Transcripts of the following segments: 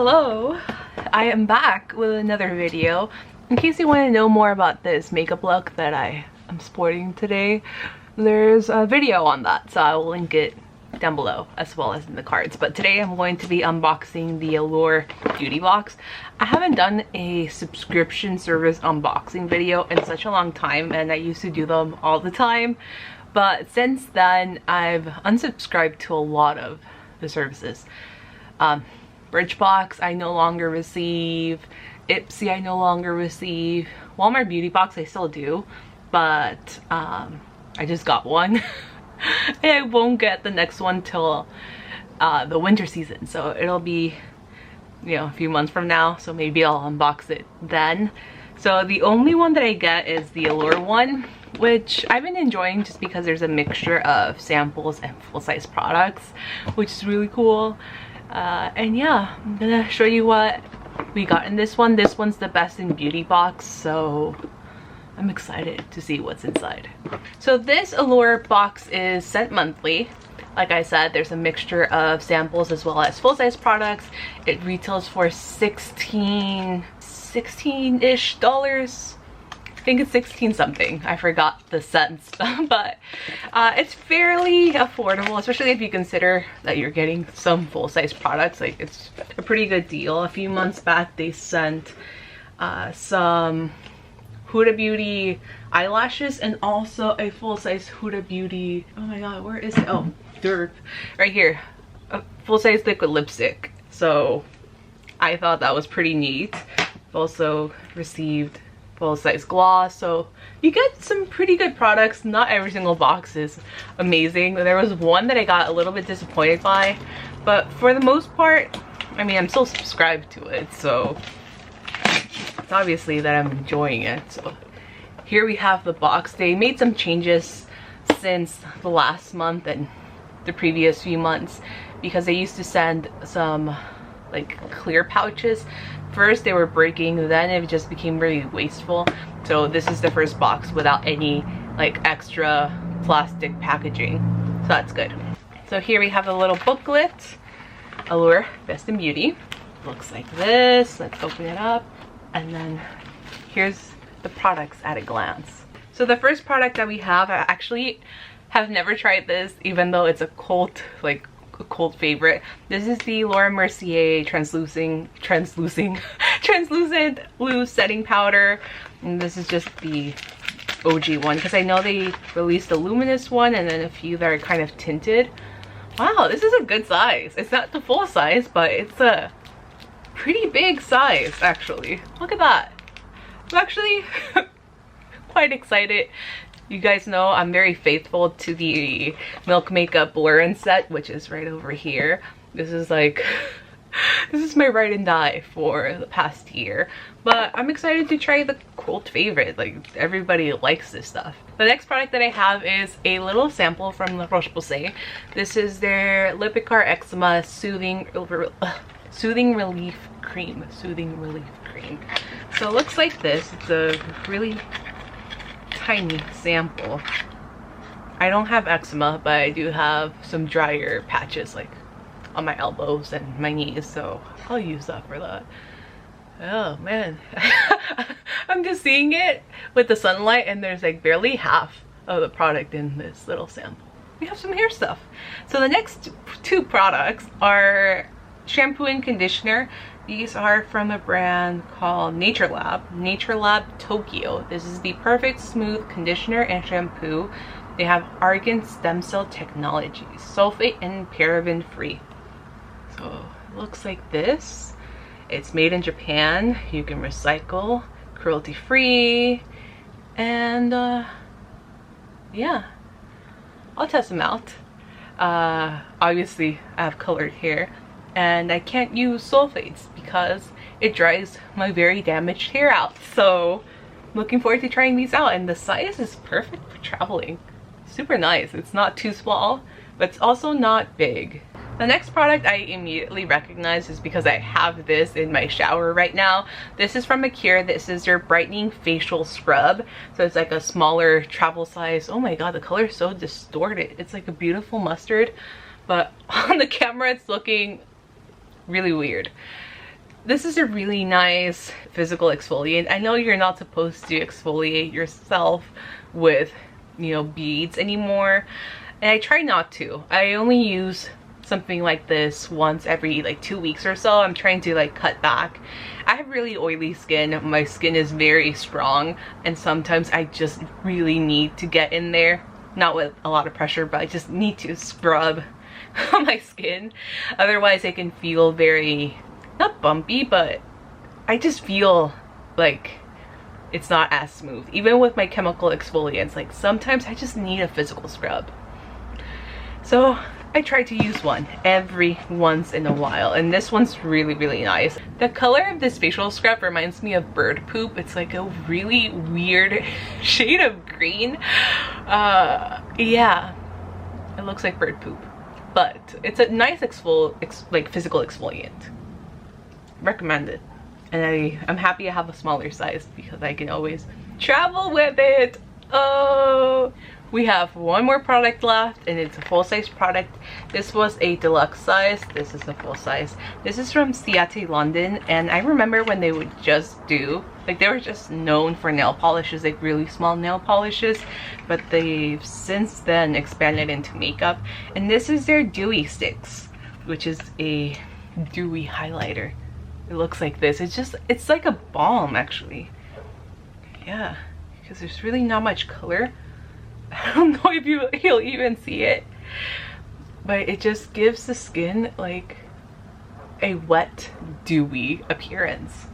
Hello, I am back with another video. In case you want to know more about this makeup look that I am sporting today, there's a video on that, so I will link it down below as well as in the cards. But today I'm going to be unboxing the Allure beauty box. I haven't done a subscription service unboxing video in such a long time, and I used to do them all the time, but since then I've unsubscribed to a lot of the services. Birchbox I no longer receive, Ipsy I no longer receive, Walmart Beauty Box I still do, but I just got one and I won't get the next one till the winter season, so it'll be, you know, a few months from now, so maybe I'll unbox it then. So the only one that I get is the Allure one, which I've been enjoying just because there's a mixture of samples and full-size products, which is really cool. And yeah, I'm gonna show you what we got in this one. This one's the best in beauty box, so I'm excited to see what's inside. So this Allure box is sent monthly. Like I said, there's a mixture of samples as well as full-size products. It retails for $16-ish dollars. I think it's 16 something, I forgot the cents, but it's fairly affordable, especially if you consider that you're getting some full-size products. Like, it's a pretty good deal. A few months back they sent some Huda Beauty eyelashes and also a full-size Huda Beauty, oh my god, where is it? Oh, derp, right here, a full-size liquid lipstick. So I thought that was pretty neat. Also received full-size gloss, so you get some pretty good products. Not every single box is amazing. There was one that I got a little bit disappointed by, but for the most part, I mean, I'm still subscribed to it, so it's obviously that I'm enjoying it. So here we have the box. They made some changes since the last month and the previous few months, because they used to send some like clear pouches. First they were breaking, then it just became really wasteful. So this is the first box without any like extra plastic packaging, so that's good. So here we have a little booklet, Allure Best in Beauty. Looks like this. Let's open it up, and then here's the products at a glance. So the first product that we have, I actually have never tried this, even though it's a cult favorite. This is the MERCIER translucent loose setting powder, and this is just the OG one, because I know they released a luminous one and then a few that are kind of tinted. Wow, this is a good size. It's not the full size, but it's a pretty big size actually. Look at that. I'm actually quite excited. You guys know I'm very faithful to the Milk Makeup Blur and Set, which is right over here. This is like, this is my ride and die for the past year. But I'm excited to try the cult favorite. Like, everybody likes this stuff. The next product that I have is a little sample from the ROCHE-POSAY. This is their LIPIKAR Eczema Soothing Relief Cream. Soothing Relief Cream. So it looks like this. It's a really tiny sample. I don't have eczema, but I do have some drier patches like on my elbows and my knees, so I'll use that for that. Oh man. I'm just seeing it with the sunlight, and there's like barely half of the product in this little sample. We have some hair stuff. So the next two products are shampoo and conditioner. These are from a brand called NatureLab Tokyo. This is the Perfect Smooth Conditioner and Shampoo. They have argan stem cell technology, sulfate and paraben free. So it looks like this. It's made in Japan. You can recycle, cruelty free, and yeah, I'll test them out. Obviously I have colored hair, and I can't use sulfates because it dries my very damaged hair out. So I'm looking forward to trying these out, and the size is perfect for traveling. Super nice. It's not too small, but it's also not big. The next product I immediately recognize is because I have this in my shower right now. This is from ACURE. This is their brightening facial scrub. So it's like a smaller travel size. Oh my god, the color is so distorted. It's like a beautiful mustard, but on the camera it's looking really weird. This is a really nice physical exfoliant. I know you're not supposed to exfoliate yourself with, you know, beads anymore, and I try not to. I only use something like this once every like 2 weeks or so. I'm trying to like cut back. I have really oily skin. My skin is very strong, and sometimes I just really need to get in there, not with a lot of pressure, but I just need to scrub my skin. Otherwise it can feel very, not bumpy, but I just feel like it's not as smooth. Even with my chemical exfoliants, like sometimes I just need a physical scrub. So I try to use one every once in a while, and this one's really, really nice. The color of this facial scrub reminds me of bird poop. It's like a really weird shade of green. Yeah, it looks like bird poop, but it's a nice like physical exfoliant. Recommend it. And I'm happy I have a smaller size because I can always travel with it. Oh, we have one more product left, and it's a full-size product. This was a deluxe size. This is a full size. This is from CIATÉ London, and I remember when they would just do, like, they were just known for nail polishes, like really small nail polishes, but they've since then expanded into makeup. And this is their Dewy STIX, which is a dewy highlighter. It looks like this. It's like a balm, actually. Yeah, because there's really not much color. I don't know if you'll even see it, but it just gives the skin like a wet, dewy appearance.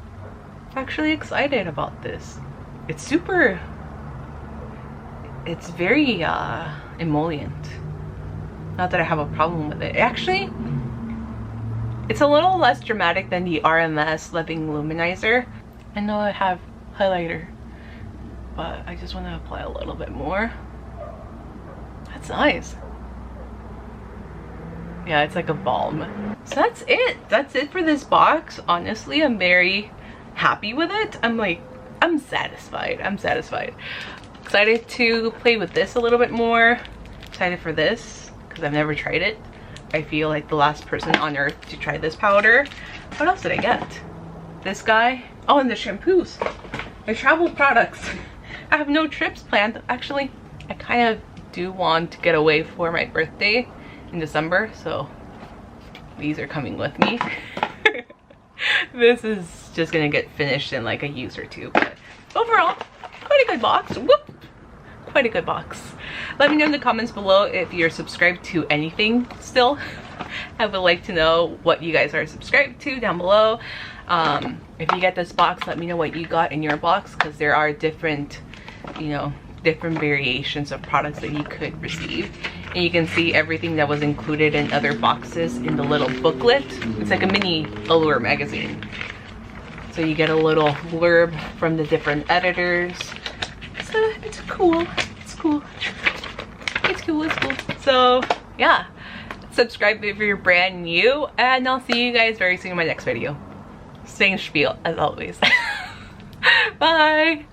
I'm actually excited about this. It's very emollient. Not that I have a problem with it. Actually, it's a little less dramatic than the RMS Living Luminizer. I know I have highlighter, but I just want to apply a little bit more. That's nice. Yeah, it's like a balm. So that's it. That's it for this box. Honestly, I'm very happy with it. I'm satisfied. I'm satisfied. Excited to play with this a little bit more. Excited for this because I've never tried it. I feel like the last person on earth to try this powder. What else did I get? This guy. Oh, and the shampoos. The travel products. I have no trips planned. Actually, I kind of do want to get away for my birthday in December, so these are coming with me. This is just gonna get finished in like a use or two, but overall, quite a good box. Whoop! Quite a good box. Let me know in the comments below if you're subscribed to anything still. I would like to know what you guys are subscribed to down below. If you get this box, let me know what you got in your box, because there are different, you know, different variations of products that you could receive. And you can see everything that was included in other boxes in the little booklet. It's like a mini Allure magazine. So you get a little blurb from the different editors. So it's cool. It's cool. It's cool. It's cool. So yeah, subscribe if you're brand new, and I'll see you guys very soon in my next video. Same spiel as always. Bye.